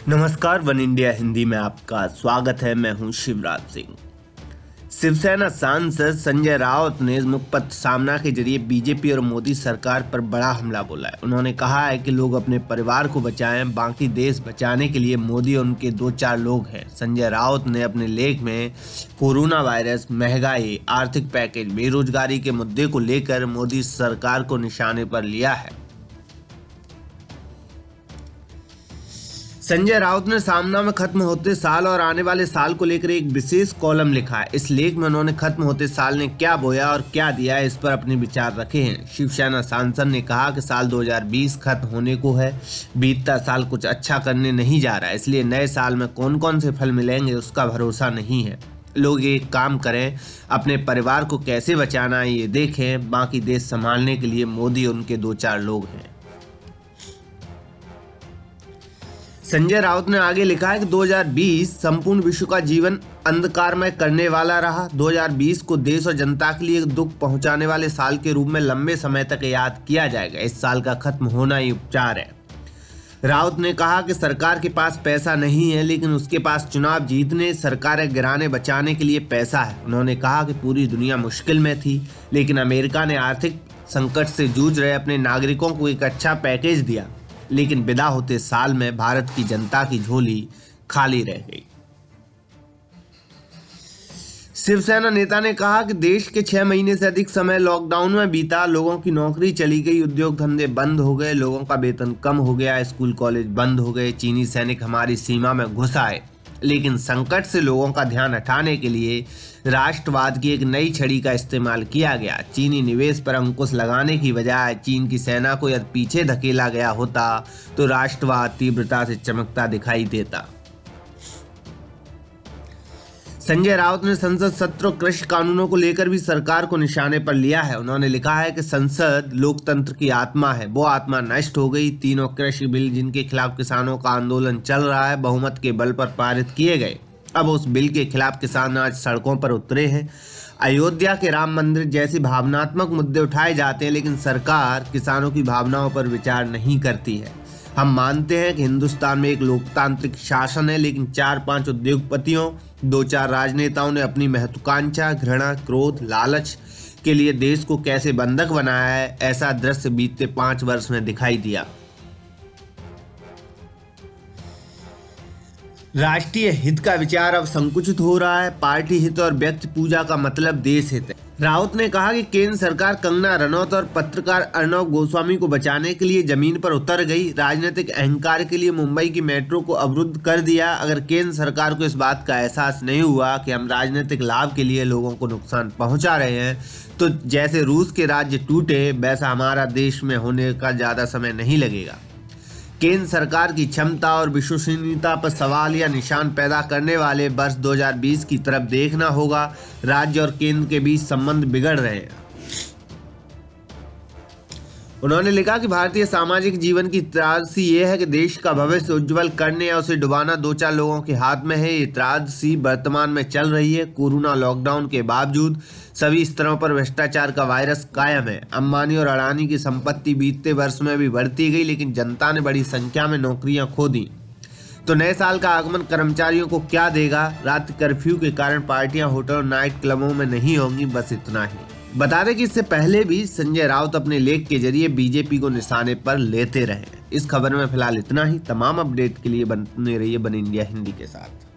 नमस्कार, one India Hindi में आपका स्वागत है। मैं हूं शिवराज सिंह। शिवसेना सांसद संजय राउत ने मुखपत्र सामना के जरिए बीजेपी और मोदी सरकार पर बड़ा हमला बोला है। उन्होंने कहा है कि लोग अपने परिवार को बचाएं, बाकी देश बचाने के लिए मोदी और उनके 2-4 लोग हैं। संजय राउत ने अपने लेख में कोरोना वायरस, महंगाई, आर्थिक पैकेज, बेरोजगारी के मुद्दे को लेकर मोदी सरकार को निशाने पर लिया है। संजय राउत ने सामना में खत्म होते साल और आने वाले साल को लेकर एक विशेष कॉलम लिखा है। इस लेख में उन्होंने खत्म होते साल ने क्या बोया और क्या दिया इस पर अपने विचार रखे हैं। शिवसेना सांसद ने कहा कि साल 2020 खत्म होने को है, बीतता साल कुछ अच्छा करने नहीं जा रहा है, इसलिए नए साल में कौन कौन से फल मिलेंगे उसका भरोसा नहीं है। लोग एक काम करें, अपने परिवार को कैसे बचाना है ये देखें, बाकी देश संभालने के लिए मोदी और उनके 2-4 लोग हैं। संजय राउत ने आगे लिखा है कि 2020 संपूर्ण विश्व का जीवन अंधकारमय करने वाला रहा। 2020 को देश और जनता के लिए दुख पहुंचाने वाले साल के रूप में लंबे समय तक याद किया जाएगा। इस साल का खत्म होना ही उपचार है। राउत ने कहा कि सरकार के पास पैसा नहीं है, लेकिन उसके पास चुनाव जीतने, सरकारें गिराने, बचाने के लिए पैसा है। उन्होंने कहा कि पूरी दुनिया मुश्किल में थी, लेकिन अमेरिका ने आर्थिक संकट से जूझ रहे अपने नागरिकों को एक अच्छा पैकेज दिया, लेकिन विदा होते साल में भारत की जनता की झोली खाली रह गई। शिवसेना नेता ने कहा कि देश के 6 महीने से अधिक समय लॉकडाउन में बीता। लोगों की नौकरी चली गई, उद्योग धंधे बंद हो गए, लोगों का वेतन कम हो गया, स्कूल कॉलेज बंद हो गए, चीनी सैनिक हमारी सीमा में घुस आए। लेकिन संकट से लोगों का ध्यान हटाने के लिए राष्ट्रवाद की एक नई छड़ी का इस्तेमाल किया गया। चीनी निवेश पर अंकुश लगाने की बजाय चीन की सेना को यदि पीछे धकेला गया होता तो राष्ट्रवाद तीव्रता से चमकता दिखाई देता। संजय राउत ने संसद सत्र और कृषि कानूनों को लेकर भी सरकार को निशाने पर लिया है। उन्होंने लिखा है कि संसद लोकतंत्र की आत्मा है, वो आत्मा नष्ट हो गई। तीनों कृषि बिल जिनके खिलाफ किसानों का आंदोलन चल रहा है, बहुमत के बल पर पारित किए गए। अब उस बिल के खिलाफ किसान आज सड़कों पर उतरे हैं। अयोध्या के राम मंदिर जैसे भावनात्मक मुद्दे उठाए जाते हैं, लेकिन सरकार किसानों की भावनाओं पर विचार नहीं करती है। हम मानते हैं कि हिंदुस्तान में एक लोकतांत्रिक शासन है, लेकिन 4-5 उद्योगपतियों, 2-4 राजनेताओं ने अपनी महत्वाकांक्षा, घृणा, क्रोध, लालच के लिए देश को कैसे बंधक बनाया है, ऐसा दृश्य बीते 5 वर्ष में दिखाई दिया। राष्ट्रीय हित का विचार अब संकुचित हो रहा है। पार्टी हित और व्यक्ति पूजा का मतलब देश हित है। राउत ने कहा कि केंद्र सरकार कंगना रनौत और पत्रकार अर्णव गोस्वामी को बचाने के लिए जमीन पर उतर गई। राजनीतिक अहंकार के लिए मुंबई की मेट्रो को अवरुद्ध कर दिया। अगर केंद्र सरकार को इस बात का एहसास नहीं हुआ कि हम राजनीतिक लाभ के लिए लोगों को नुकसान पहुंचा रहे हैं, तो जैसे रूस के राज्य टूटे, वैसा हमारा देश में होने का ज्यादा समय नहीं लगेगा। केंद्र सरकार की क्षमता और विश्वसनीयता पर सवाल या निशान पैदा करने वाले वर्ष 2020 की तरफ देखना होगा। राज्य और केंद्र के बीच संबंध बिगड़ रहे हैं। उन्होंने लिखा कि भारतीय सामाजिक जीवन की त्रासदी ये है कि देश का भविष्य उज्जवल करने या उसे डुबाना 2-4 लोगों के हाथ में है। ये त्रासदी वर्तमान में चल रही है। कोरोना लॉकडाउन के बावजूद सभी स्तरों पर भ्रष्टाचार का वायरस कायम है। अंबानी और अडानी की संपत्ति बीतते वर्ष में भी बढ़ती गई, लेकिन जनता ने बड़ी संख्या में नौकरियां खो दी। तो नए साल का आगमन कर्मचारियों को क्या देगा? रात कर्फ्यू के कारण पार्टियां होटल और नाइट क्लबों में नहीं होंगी। बस इतना ही। बता दें कि इससे पहले भी संजय राउत अपने लेख के जरिए बीजेपी को निशाने पर लेते रहे। इस खबर में फिलहाल इतना ही। तमाम अपडेट के लिए बने रहिए वन इंडिया हिंदी के साथ।